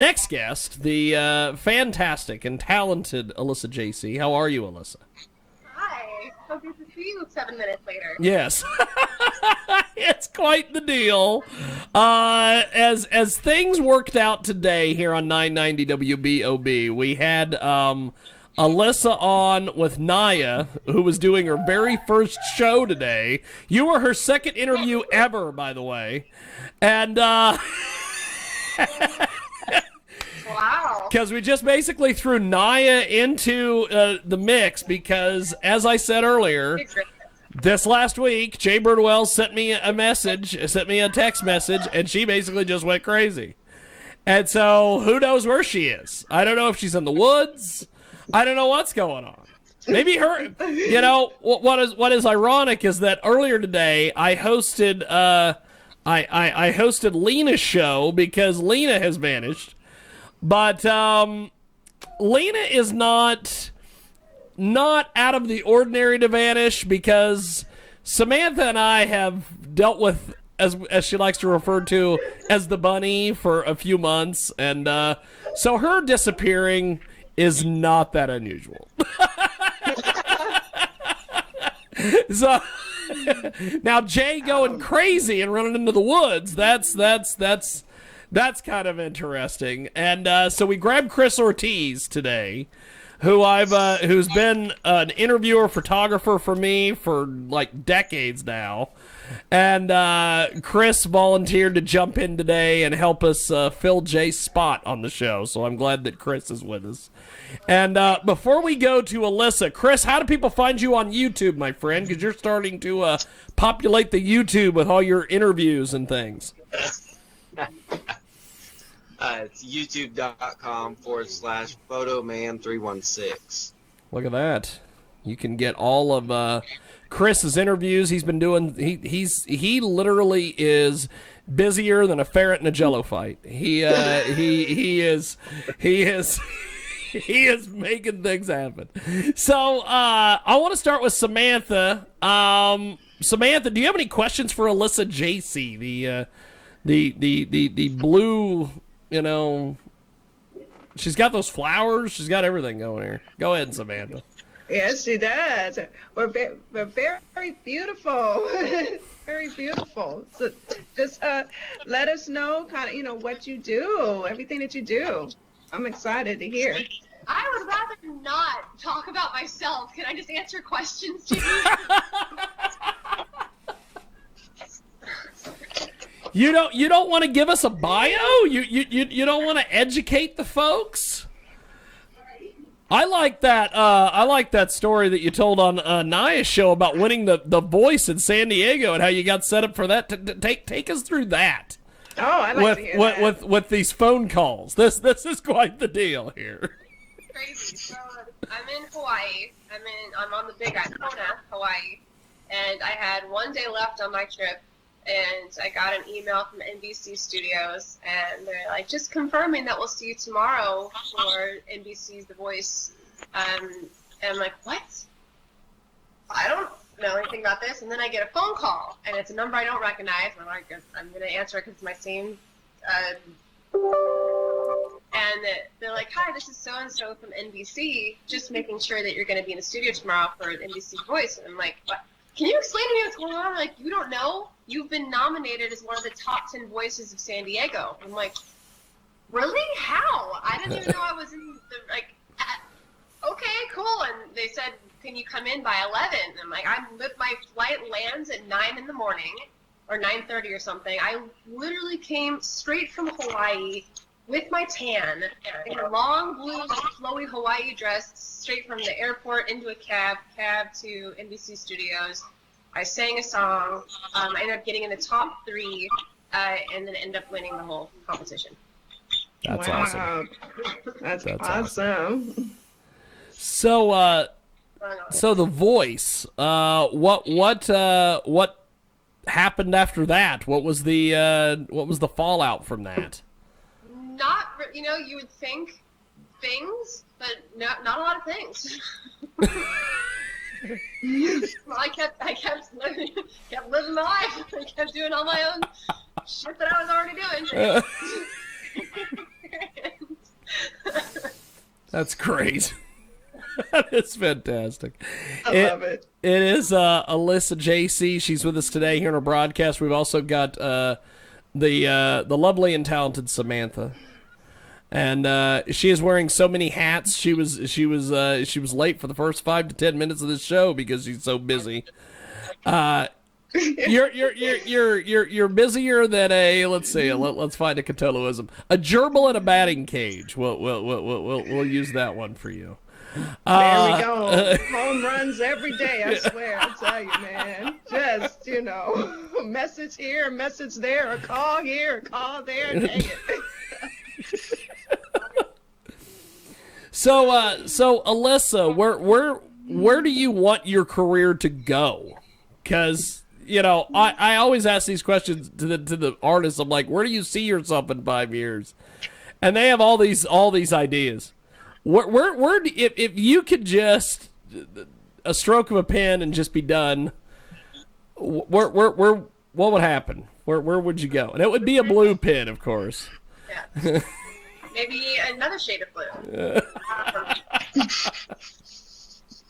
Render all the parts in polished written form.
Next guest, the fantastic and talented Alyssa Jacey. How are you, Alyssa? Hi. So good to see you 7 minutes later. Yes. It's quite the deal. As things worked out today here on 990 WBOB, we had Alyssa on with Naya, who was doing her very first show today. You were her second interview ever, by the way. And Wow. because we just basically threw Naya into the mix because, as I said earlier, this last week, Jay Birdwell sent me a text message, and she basically just went crazy. And so, who knows where she is? I don't know if she's in the woods. I don't know what's going on. Maybe her. You know what is ironic is that earlier today I hosted I hosted Lena's show because Lena has vanished. But Lena is not out of the ordinary to vanish because Samantha and I have dealt with, as she likes to refer to, as the bunny for a few months. And so her disappearing is not that unusual. So now Jay going crazy and running into the woods, that's kind of interesting. And so we grabbed Chris Ortiz today, who's been an interviewer, photographer for me for like decades now. And Chris volunteered to jump in today and help us fill Jay's spot on the show. So I'm glad that Chris is with us. And before we go to Alyssa, Chris, how do people find you on YouTube, my friend? Because you're starting to populate the YouTube with all your interviews and things. It's youtube.com/photoman316. Look at that. You can get all of Chris's interviews. He's been doing. He literally is busier than a ferret in a Jello fight. He is making things happen. So I want to start with Samantha. Samantha, do you have any questions for Alyssa Jacey, the blue? You know, she's got those flowers. She's got everything going here. Go ahead, Samantha. Yes, she does. We're very beautiful. Very beautiful. So just let us know kind of, what you do, everything that you do. I'm excited to hear. I would rather not talk about myself. Can I just answer questions, Jiggy? You don't want to give us a bio? You don't want to educate the folks? I like that story that you told on Naya's show about winning the Voice in San Diego and how you got set up for that. Take us through that. Oh, I like to hear that. With these phone calls. This is quite the deal here. Crazy. So I'm in Hawaii. I'm on the Big Island, Kona, Hawaii, and I had 1 day left on my trip. And I got an email from NBC Studios, and they're like, just confirming that we'll see you tomorrow for NBC's The Voice. And I'm like, what? I don't know anything about this. And then I get a phone call, and it's a number I don't recognize. And I'm like, I'm going to answer it because it's my same. And they're like, hi, this is so-and-so from NBC, just making sure that you're going to be in the studio tomorrow for NBC Voice. And I'm like, what? Can you explain to me what's going on? Like, you don't know? You've been nominated as one of the top 10 voices of San Diego. I'm like, really? How? I didn't even know I was in the, okay, cool. And they said, can you come in by 11? And I'm like, my flight lands at 9 in the morning, or 9:30 or something. I literally came straight from Hawaii with my tan, in a long blue flowy Hawaii dress, straight from the airport into a cab to NBC Studios. I sang a song. I ended up getting in the top 3, and then ended up winning the whole competition. That's wow. awesome. That's awesome. So, so The Voice. What happened after that? What was the fallout from that? You would think things, but not a lot of things. Well, I kept living my life. I kept doing all my own shit that I was already doing. That's great. That is fantastic. I love it. It is Alyssa Jacey. She's with us today here on our broadcast. We've also got the lovely and talented Samantha, and she is wearing so many hats. She was late for the first 5 to 10 minutes of this show because she's so busy. You're busier than a, let's see, let's find a Cthulhuism, a gerbil in a batting cage. We'll use that one for you. There we go. Home runs every day, I swear. I tell you, man. Just, message here, message there, a call here, a call there. Dang it. So Alyssa, where do you want your career to go? Because I always ask these questions to the artists. I'm like, where do you see yourself in 5 years? And they have all these ideas. Where if you could just a stroke of a pen and just be done, where what would happen? Where would you go? And it would be a blue pen, of course. Yeah. Maybe another shade of blue.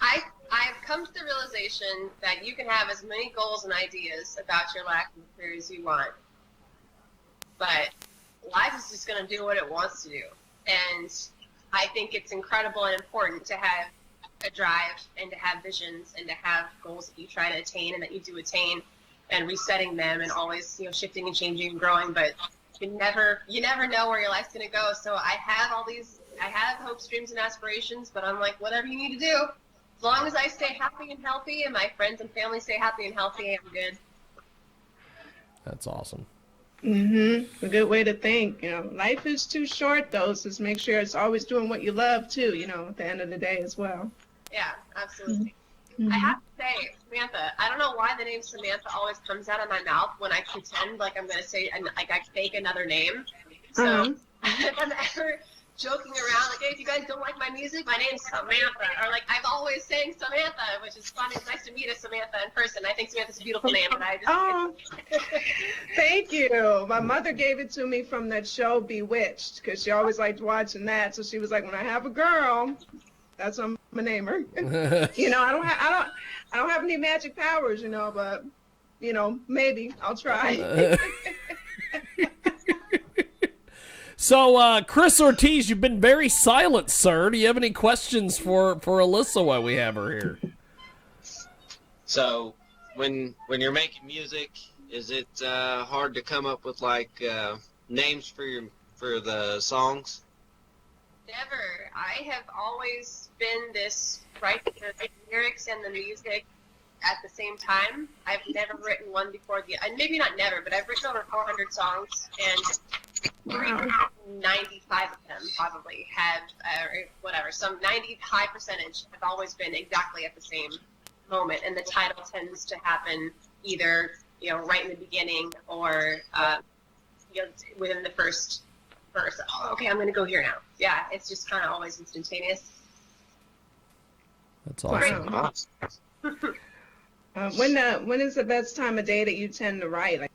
I've come to the realization that you can have as many goals and ideas about your life and career as you want, but life is just going to do what it wants to do. And I think it's incredible and important to have a drive and to have visions and to have goals that you try to attain and that you do attain, and resetting them and always shifting and changing and growing. But you never know where your life's going to go. So I have hopes, dreams, and aspirations, but I'm like, whatever you need to do. As long as I stay happy and healthy and my friends and family stay happy and healthy, I'm good. That's awesome. Mm-hmm. A good way to think. Life is too short, though, so just make sure it's always doing what you love, too, at the end of the day as well. Yeah, absolutely. Mm-hmm. I have to say, Samantha, I don't know why the name Samantha always comes out of my mouth when I pretend like I'm going to say, like I fake another name. So if I'm ever joking around, like, hey, if you guys don't like my music, my name's Samantha. Or, like, I'm always saying Samantha, which is funny. It's nice to meet a Samantha in person. I think Samantha's a beautiful name. And I just, thank you. My mother gave it to me from that show Bewitched, because she always liked watching that. So she was like, when I have a girl, that's what I'm going to name her. I don't have any magic powers, but, maybe I'll try. So, Chris Ortiz, you've been very silent, sir. Do you have any questions for Alyssa while we have her here? So, when you're making music, is it hard to come up with names for the songs? Never. I have always been this write the lyrics and the music at the same time. I've never written one before and maybe not never, but I've written over 400 songs, and 95 of them probably have, some 90 high percentage have always been exactly at the same moment, and the title tends to happen either right in the beginning or within the first verse. Oh, okay, I'm going to go here now. Yeah, it's just kind of always instantaneous. That's awesome. When is the best time of day that you tend to write? Like,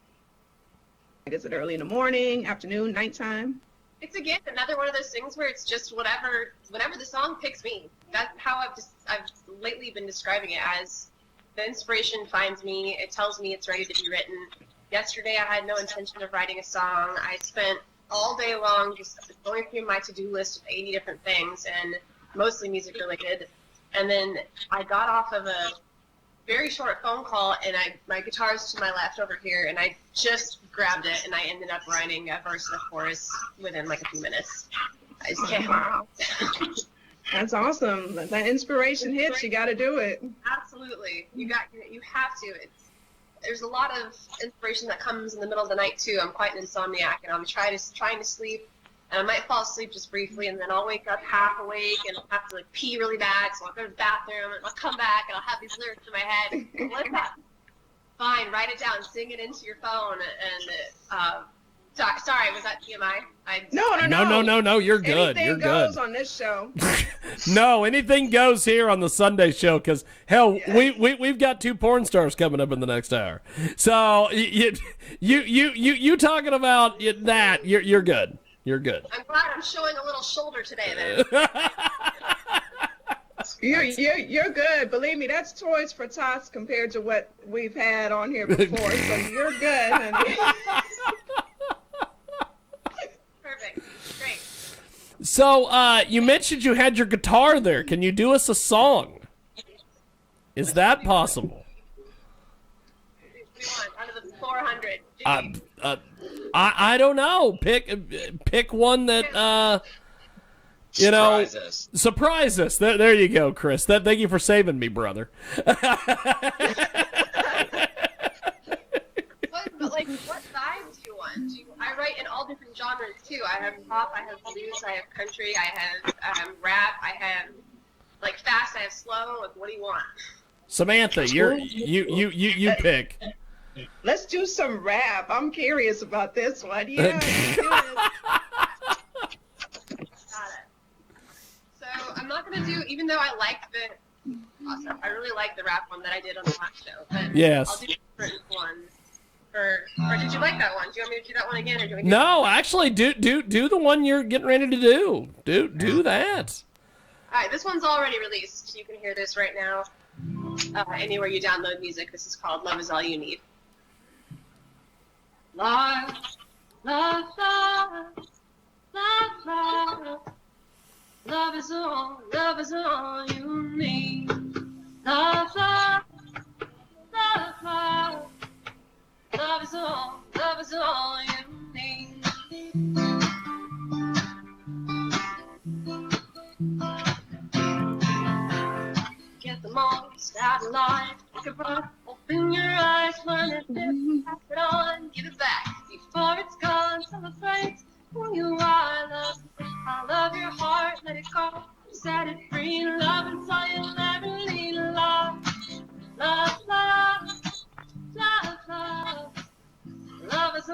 is it early in the morning, afternoon, nighttime? It's again another one of those things where it's just whatever the song picks me. That's how I've lately been describing it as. The inspiration finds me. It tells me it's ready to be written. Yesterday I had no intention of writing a song. I spent all day long just going through my to-do list of 80 different things, and mostly music related. And then I got off of a very short phone call, and my guitar's to my left over here, and I just grabbed it, and I ended up writing a verse and a chorus within a few minutes. I just can't. Wow. That's awesome. That inspiration hits, you got to do it. Absolutely. You have to. There's a lot of inspiration that comes in the middle of the night too. I'm quite an insomniac, and I'm trying to sleep, and I might fall asleep just briefly, and then I'll wake up half awake, and I'll have to pee really bad, so I'll go to the bathroom, and I'll come back, and I'll have these lyrics in my head. Let that. Fine, write it down, sing it into your phone, and sorry, was that TMI? No. You're good. Anything You're goes good. on this show. No, anything goes here on the Sunday show, because hell, yes. we've got 2 porn stars coming up in the next hour. So you talking about that? You're good. You're good. I'm glad I'm showing a little shoulder today, then. You're good. Believe me, that's toys for tots compared to what we've had on here before. So you're good, honey. Perfect. Great. So, you mentioned you had your guitar there. Can you do us a song? Is that possible? We want out of the 400. I don't know. Pick one that surprise us. There you go, Chris. Thank you for saving me, brother. But like, what vibes do you want? I write in all different genres too. I have pop, I have blues, I have country, I have rap, I have like fast, I have slow. Like, what do you want? Samantha, you pick. Let's do some rap. I'm curious about this one. Yeah. Let's do it. Got it. So I'm not gonna do, even though I like I really like the rap one that I did on the last show. But Yes. I'll do different ones. Or did you like that one? Do you want me to do that one again, or do we? No, actually, do the one you're getting ready to do. Do that. All right, this one's already released. You can hear this right now. Anywhere you download music. This is called "Love Is All You Need." Love, love, love, love, love. Love is all you need. Love, love, love, love. Love is all you need. Get the most out of life. Take a breath, open your eyes, learn it, pass it on, give it back before it's gone. Celebrate who you are, love. I love your heart, let it go, set it free. Love is all you'll ever need. Love, love, love, love, love. Love is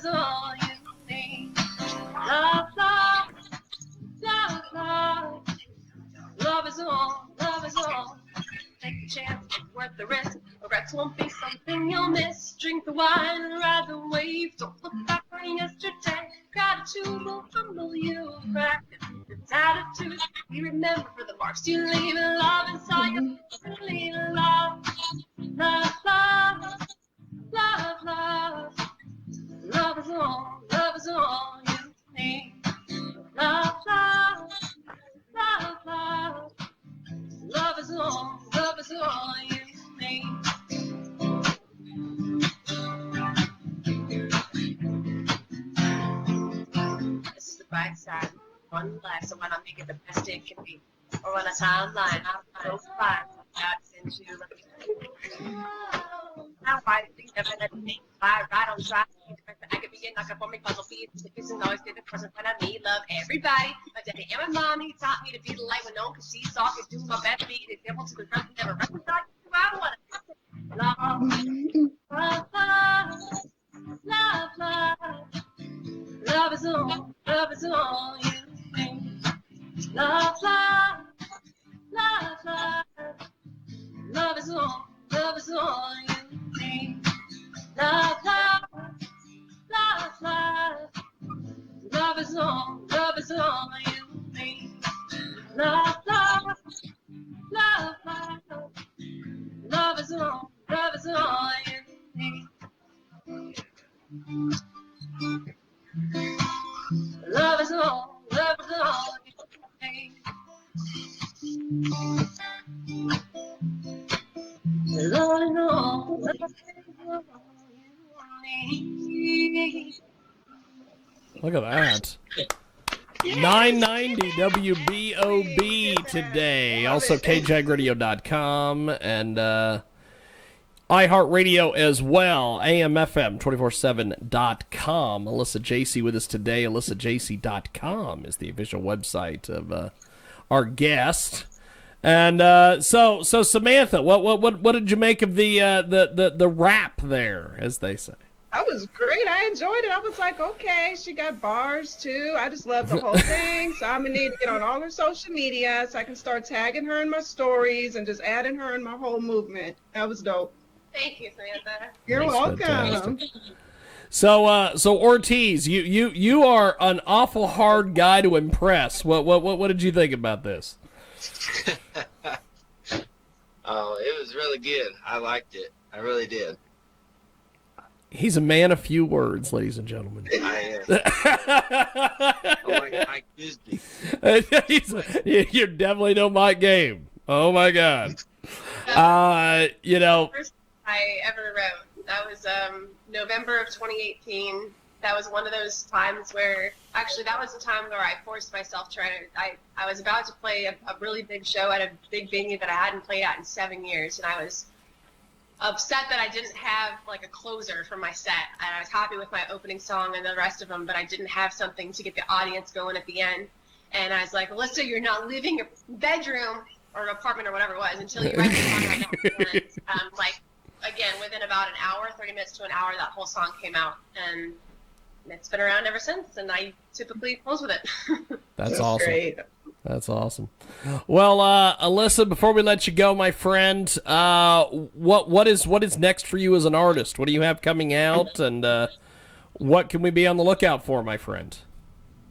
all you need. Love, love, love, love. Love is all. Take a chance, it's worth the risk. Regrets won't be something you'll miss. Drink the wine and ride the wave. Don't look back on yesterday. Gratitude will humble you. Practice this attitude. We remember the marks you leave. Love inside you. Leave love, love, love, love, love. Love is all you need. Love, love, love, love. Love is all you need. This is the bright side, one life, so when I make it the best it can be. Or on a timeline, I'll find out into now I think of it as me. I ride on track. I could be in like a forming puzzle piece. If you always be the person when I need love everybody. My daddy and my mommy taught me to be the light when no one could see, so I could do my best. Be the example to the friends who never reconcile. I want to love, love, love, love. Love is all you need. Love, love, love, love. Love is all you need. Love, love, love, love. Love is all you need. Love, love, love, love. Love is all you need. Love is all you need. Love is all you need. Look at that. 990 WBOB today. Also kjagradio.com and iHeartRadio as well. AMFM247.com. Alyssa Jacey with us today. AlyssaJacey.com is the official website of our guest. And so Samantha, what did you make of the rap there, as they say? That was great. I enjoyed it. I was like, okay, she got bars too. I just love the whole thing. So I'm gonna need to get on all her social media so I can start tagging her in my stories and just adding her in my whole movement. That was dope. Thank you, Samantha. You're That's welcome. fantastic. So Ortiz, you are an awful hard guy to impress. What did you think about this? Oh, it was really good. I liked it. I really did. He's a man of few words, ladies and gentlemen. I like Mike Disney. You definitely know my game. Oh my God. You know. First I ever wrote. That was November of 2018. That was one of those times where, actually, that was the time where I forced myself to try to. I was about to play a really big show at a big venue that I hadn't played at in 7 years, and I was upset that I didn't have like a closer for my set. And I was happy with my opening song and the rest of them, but I didn't have something to get the audience going at the end. And I was like, Alyssa, you're not leaving your bedroom or apartment or whatever it was until you write the song right now. And, like, again, within about an hour, 30 minutes to an hour, that whole song came out. And it's been around ever since, and I typically close with it. That's awesome. Great. That's awesome. Well, Alyssa, before we let you go, my friend, what is next for you as an artist? What do you have coming out, and what can we be on the lookout for, my friend?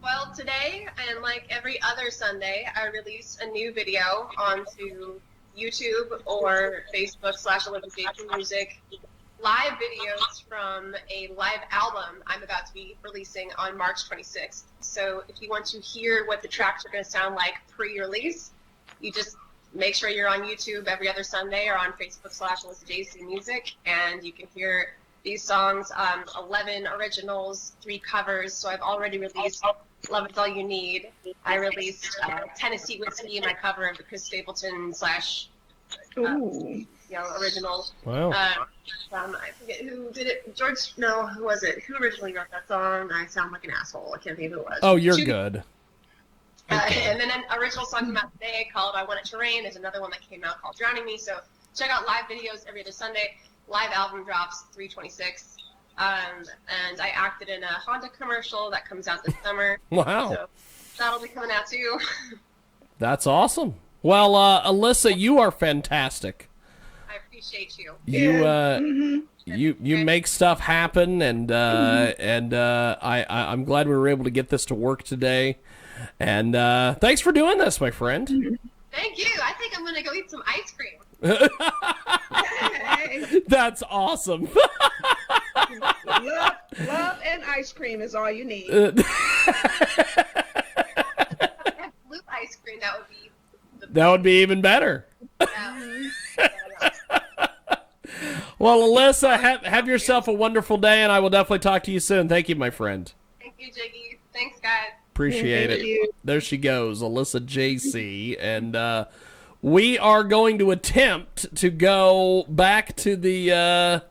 Well, today, and like every other Sunday, I release a new video onto YouTube or Facebook/Alyssa Jacey Music. Live videos from a live album I'm about to be releasing on March 26th. So if you want to hear what the tracks are going to sound like pre-release, you just make sure you're on YouTube every other Sunday or on Facebook/Alyssa Jacey Music, and you can hear these songs, 11 originals, 3 covers. So I've already released Love Is All You Need. I released Tennessee Whiskey, my cover of the Chris Stapleton original. Wow. I forget who did it. Who was it? Who originally wrote that song? I sound like an asshole. I can't think who it was. Oh, you're good. And then an original song came out today called I Want It to Rain. There's another one that came out called Drowning Me. So check out live videos every other Sunday. Live album drops 3/26. And I acted in a Honda commercial that comes out this summer. Wow. So that'll be coming out too. That's awesome. Well, Alyssa, you are fantastic. I appreciate you. You make stuff happen, and I'm glad we were able to get this to work today. And thanks for doing this, my friend. Thank you. I think I'm gonna go eat some ice cream. That's awesome. Love and ice cream is all you need. Blue ice cream, that would be. That would be even better. Yeah. Well, Alyssa, have yourself a wonderful day, and I will definitely talk to you soon. Thank you, my friend. Thank you, Jiggy. Thanks, guys. Appreciate Thank it. you. There she goes, Alyssa Jacey, and we are going to attempt to go back to the